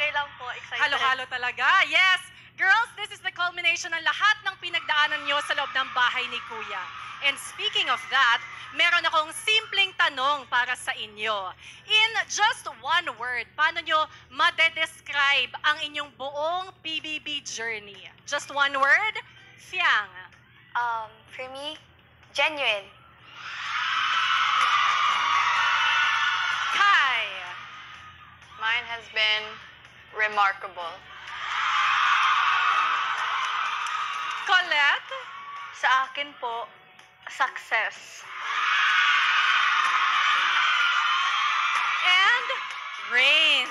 Okay lang po, excited. Halo-halo talaga. Yes! Girls, this is the culmination ng lahat ng pinagdaanan nyo sa loob ng bahay ni Kuya. And speaking of that, meron akong simpleng tanong para sa inyo. In just one word, paano nyo madedescribe ang inyong buong PBB journey? Just one word? Fiang. For me, genuine. Kai. Mine has been remarkable. Colette. Sa akin po, success. And Rain.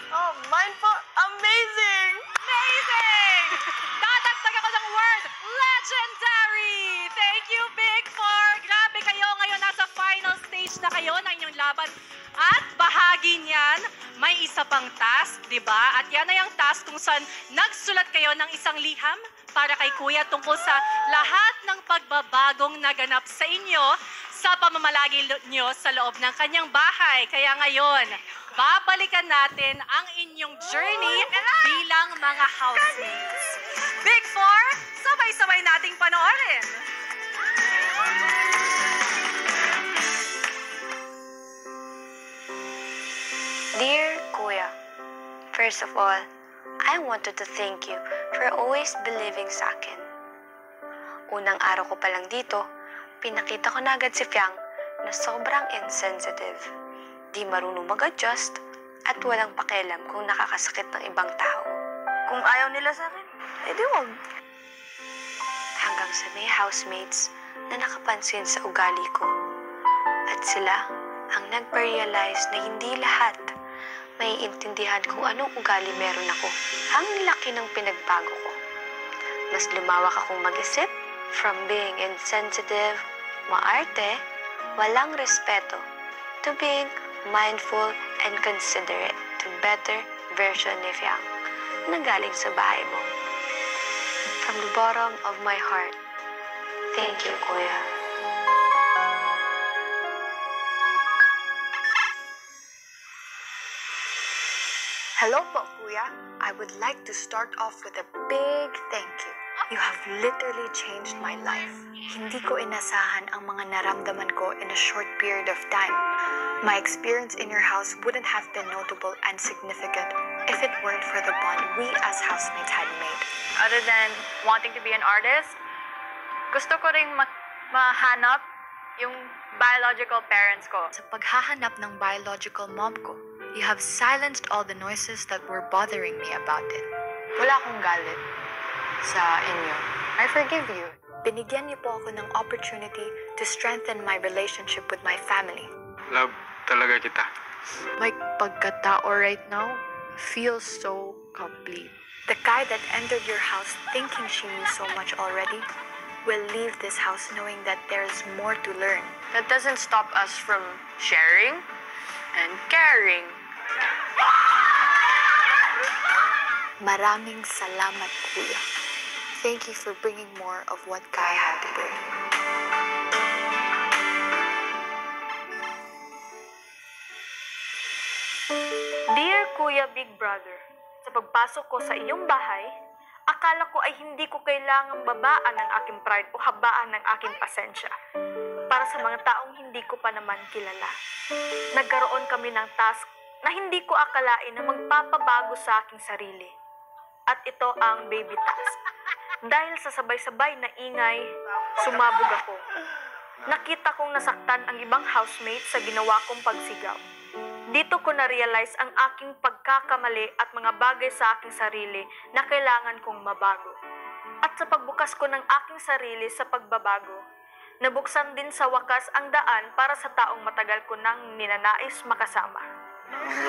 Oh, mine po, amazing! Amazing! Dadagdag ako ng word, legendary! Thank you, Big Four! Grabe kayo, ngayon nasa final stage na kayo ng inyong laban. At bahagi niyan, may isa pang task, di ba? At yan ay ang task kung saan nagsulat kayo ng isang liham para kay Kuya tungkol sa lahat ng pagbabagong naganap sa inyo sa pamamalagi nyo sa loob ng kanyang bahay. Kaya ngayon, babalikan natin ang inyong journey bilang mga housemates. Big Four, sabay-sabay nating panoorin. Dear Kuya, first of all, I wanted to thank you for always believing sa akin. Unang araw ko pa lang dito, pinakita ko na agad si Fiang na sobrang insensitive, di marunong mag-adjust, at walang pakialam kung nakakasakit ng ibang tao. Kung ayaw nila sa akin, edi wag. Hanggang sa may housemates na nakapansin sa ugali ko. At sila ang nagpa-realize na hindi lahat may intindihan kung anong ugali meron ako. Ang laki ng pinagbago ko. Mas lumawak akong mag-isip from being insensitive, maarte, walang respeto, to being mindful and considerate to better version ni Fiang na galing sa bahay mo. From the bottom of my heart, thank you, Kuya. Hello po, Kuya. I would like to start off with a big thank you. You have literally changed my life. Hindi ko inasahan ang mga naramdaman ko in a short period of time. My experience in your house wouldn't have been notable and significant if it weren't for the bond we as housemates had made. Other than wanting to be an artist, gusto ko ring mahanap yung biological parents ko. Sa paghahanap ng biological mom ko, you have silenced all the noises that were bothering me about it. Wala akong galit sa inyo. I forgive you. Binigyan niyo po ako ng opportunity to strengthen my relationship with my family. Love talaga kita. My pagkatao right now feels so complete. The guy that entered your house thinking she knew so much already will leave this house knowing that there is more to learn. That doesn't stop us from sharing and caring. Maraming salamat, Kuya. Thank you for bringing more of what Guy had to bring. Dear Kuya Big Brother, sa pagpasok ko sa iyong bahay, akala ko ay hindi ko kailangang babaan ng aking pride o habaan ng aking pasensya para sa mga taong hindi ko pa naman kilala. Nagkaroon kami ng task na hindi ko akalain na magpapabago sa aking sarili. At ito ang baby task. Dahil sa sabay-sabay na ingay, sumabog ako. Nakita kong nasaktan ang ibang housemate sa ginawa kong pagsigaw. Dito ko na-realize ang aking pagkakamali at mga bagay sa aking sarili na kailangan kong mabago. At sa pagbukas ko ng aking sarili sa pagbabago, nabuksan din sa wakas ang daan para sa taong matagal ko nang ninanais makasama.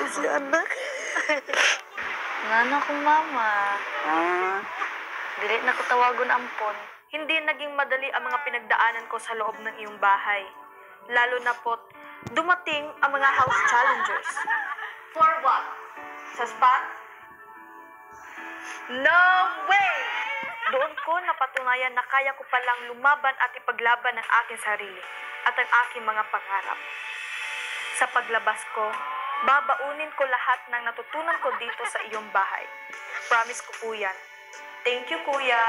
Si anak. Nga kong mama. Dili na ko tawagon ampon. Hindi naging madali ang mga pinagdaanan ko sa loob ng iyong bahay. Lalo na po't dumating ang mga house challengers. For what? Sa spot? No way! Doon ko napatunayan na kaya ko palang lumaban at ipaglaban ang aking sarili at ang aking mga pangarap. Sa paglabas ko, Babaunin ko lahat ng natutunan ko dito sa iyong bahay. Promise ko po yan. Thank you, Kuya.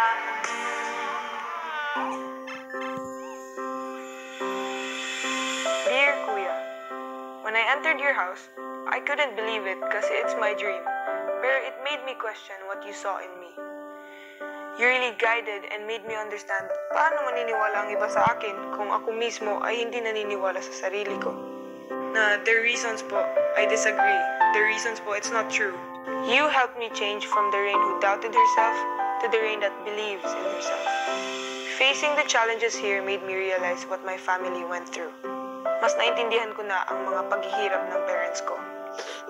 Dear Kuya, when I entered your house, I couldn't believe it kasi it's my dream. Pero it made me question what you saw in me. You really guided and made me understand paano maniniwala ang iba sa akin kung ako mismo ay hindi naniniwala sa sarili ko. Na the reasons po, I disagree. The reasons po, it's not true. You helped me change from the Rain who doubted herself to the Rain that believes in herself. Facing the challenges here made me realize what my family went through. Mas naintindihan ko na ang mga paghihirap ng parents ko.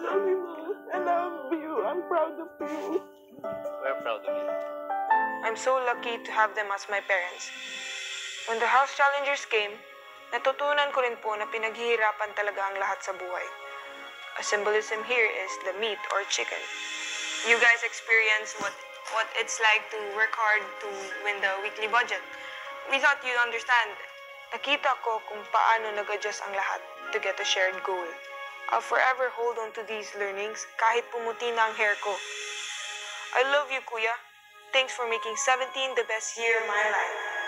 Love you, Mom. I love you. I'm proud of you. We're proud of you. I'm so lucky to have them as my parents. When the house challengers came, natutunan ko rin po na pinaghihirapan talaga ang lahat sa buhay. A symbolism here is the meat or chicken. You guys experience what it's like to work hard to win the weekly budget. We thought you'd understand. Nakita ko kung paano nag-adjust ang lahat to get a shared goal. I'll forever hold on to these learnings kahit pumuti na ang hair ko. I love you, Kuya. Thanks for making 17 the best year of my life.